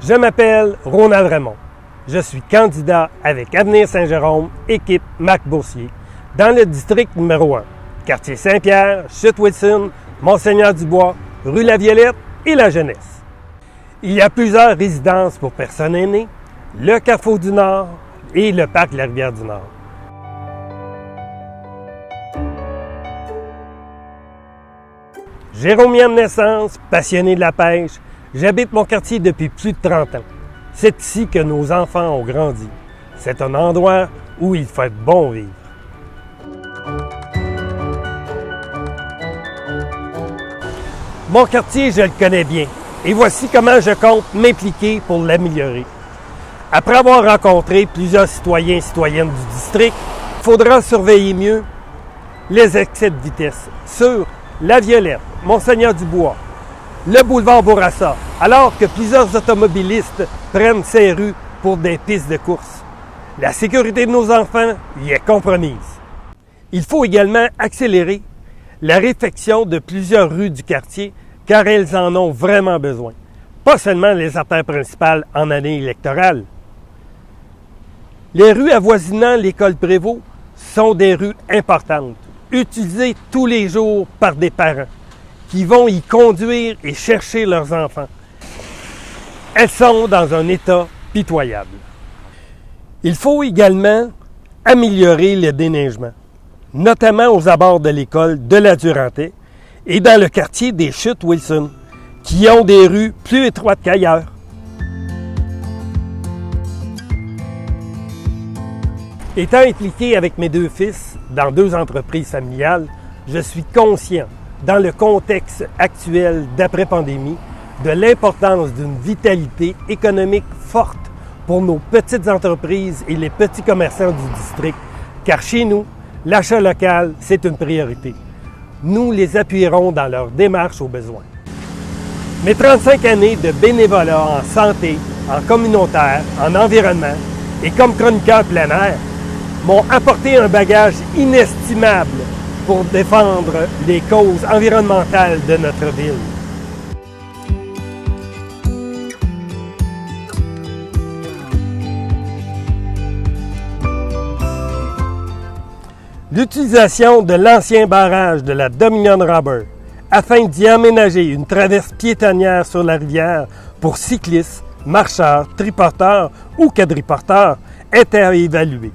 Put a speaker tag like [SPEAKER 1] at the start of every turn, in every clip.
[SPEAKER 1] Je m'appelle Ronald Raymond. Je suis candidat avec Avenir Saint-Jérôme, équipe Marc Boursier, dans le district numéro 1, quartier Saint-Pierre, Chute-Wilson, Monseigneur-du-Bois, rue La Violette et La Jeunesse. Il y a plusieurs résidences pour personnes aînées, le Carrefour du Nord et le parc de la Rivière-du-Nord. Jérômien de naissance, passionné de la pêche, j'habite mon quartier depuis plus de 30 ans. C'est ici que nos enfants ont grandi. C'est un endroit où il fait bon vivre. Mon quartier, je le connais bien et voici comment je compte m'impliquer pour l'améliorer. Après avoir rencontré plusieurs citoyens et citoyennes du district, il faudra surveiller mieux les excès de vitesse sur La Violette, Monseigneur-du-Bois, le boulevard Bourassa, alors que plusieurs automobilistes prennent ces rues pour des pistes de course. La sécurité de nos enfants y est compromise. Il faut également accélérer la réfection de plusieurs rues du quartier, car elles en ont vraiment besoin. Pas seulement les artères principales en année électorale. Les rues avoisinant l'école Prévost sont des rues importantes, utilisées tous les jours par des parents qui vont y conduire et chercher leurs enfants. Elles sont dans un état pitoyable. Il faut également améliorer le déneigement, notamment aux abords de l'école de la Durantais et dans le quartier des Chutes-Wilson, qui ont des rues plus étroites qu'ailleurs. Étant impliqué avec mes deux fils dans deux entreprises familiales, je suis conscient, dans le contexte actuel d'après-pandémie, de l'importance d'une vitalité économique forte pour nos petites entreprises et les petits commerçants du district, car chez nous, l'achat local, c'est une priorité. Nous les appuierons dans leur démarche aux besoins. Mes 35 années de bénévolat en santé, en communautaire, en environnement et comme chroniqueur plein air m'ont apporté un bagage inestimable pour défendre les causes environnementales de notre ville. L'utilisation de l'ancien barrage de la Dominion Rubber afin d'y aménager une traverse piétonnière sur la rivière pour cyclistes, marcheurs, triporteurs ou quadriporteurs est à évaluer.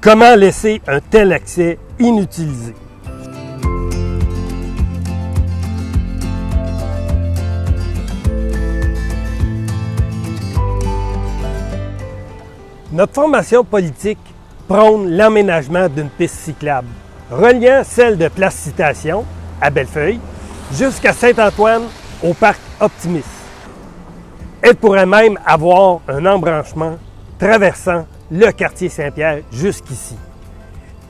[SPEAKER 1] Comment laisser un tel accès inutilisé? Notre formation politique prône l'aménagement d'une piste cyclable, reliant celle de Place Citation, à Bellefeuille, jusqu'à Saint-Antoine, au parc Optimis. Elle pourrait même avoir un embranchement traversant le quartier Saint-Pierre jusqu'ici.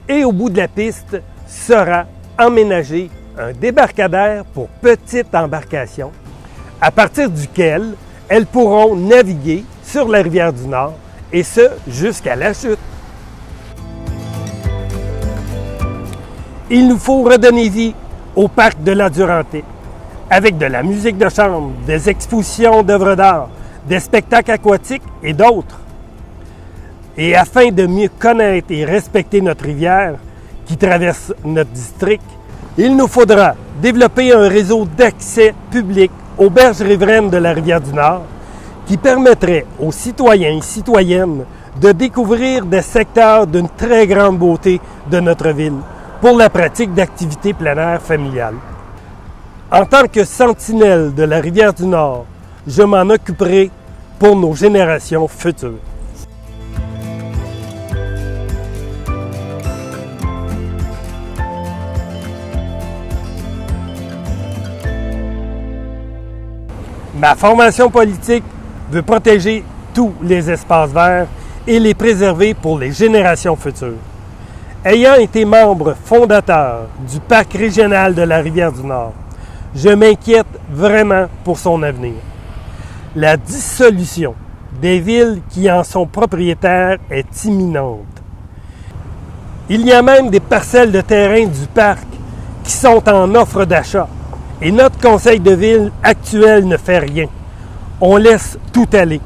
[SPEAKER 1] Et au bout de la piste sera aménagé un débarcadère pour petites embarcations, à partir duquel elles pourront naviguer sur la rivière du Nord, et ce jusqu'à la chute. Il nous faut redonner vie au parc de la Durantais, avec de la musique de chambre, des expositions d'œuvres d'art, des spectacles aquatiques et d'autres. Et afin de mieux connaître et respecter notre rivière qui traverse notre district, il nous faudra développer un réseau d'accès public aux berges riveraines de la rivière du Nord qui permettrait aux citoyens et citoyennes de découvrir des secteurs d'une très grande beauté de notre ville pour la pratique d'activités plein air familiales. En tant que sentinelle de la rivière du Nord, je m'en occuperai pour nos générations futures. Ma formation politique veut protéger tous les espaces verts et les préserver pour les générations futures. Ayant été membre fondateur du parc régional de la Rivière-du-Nord, je m'inquiète vraiment pour son avenir. La dissolution des villes qui en sont propriétaires est imminente. Il y a même des parcelles de terrain du parc qui sont en offre d'achat et notre conseil de ville actuel ne fait rien. on laisse tout aller.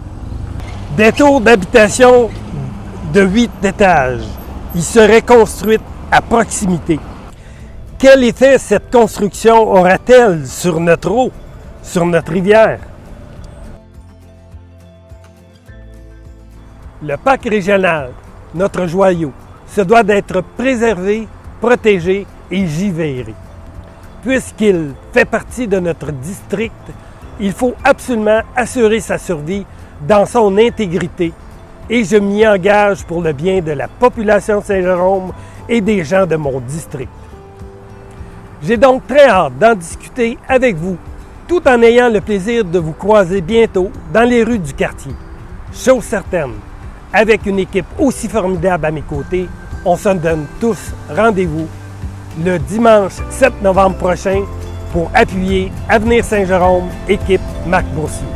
[SPEAKER 1] Des tours d'habitation de 8 étages, ils seraient construites à proximité. Quel effet cette construction aura-t-elle sur notre eau, sur notre rivière? Le parc régional, notre joyau, se doit d'être préservé, protégé et givéré. Puisqu'il fait partie de notre district, il faut absolument assurer sa survie dans son intégrité et je m'y engage pour le bien de la population de Saint-Jérôme et des gens de mon district. J'ai donc très hâte d'en discuter avec vous, tout en ayant le plaisir de vous croiser bientôt dans les rues du quartier. Chose certaine, avec une équipe aussi formidable à mes côtés, on se donne tous rendez-vous le dimanche 7 novembre prochain pour appuyer Avenir Saint-Jérôme, équipe Marc Boursier.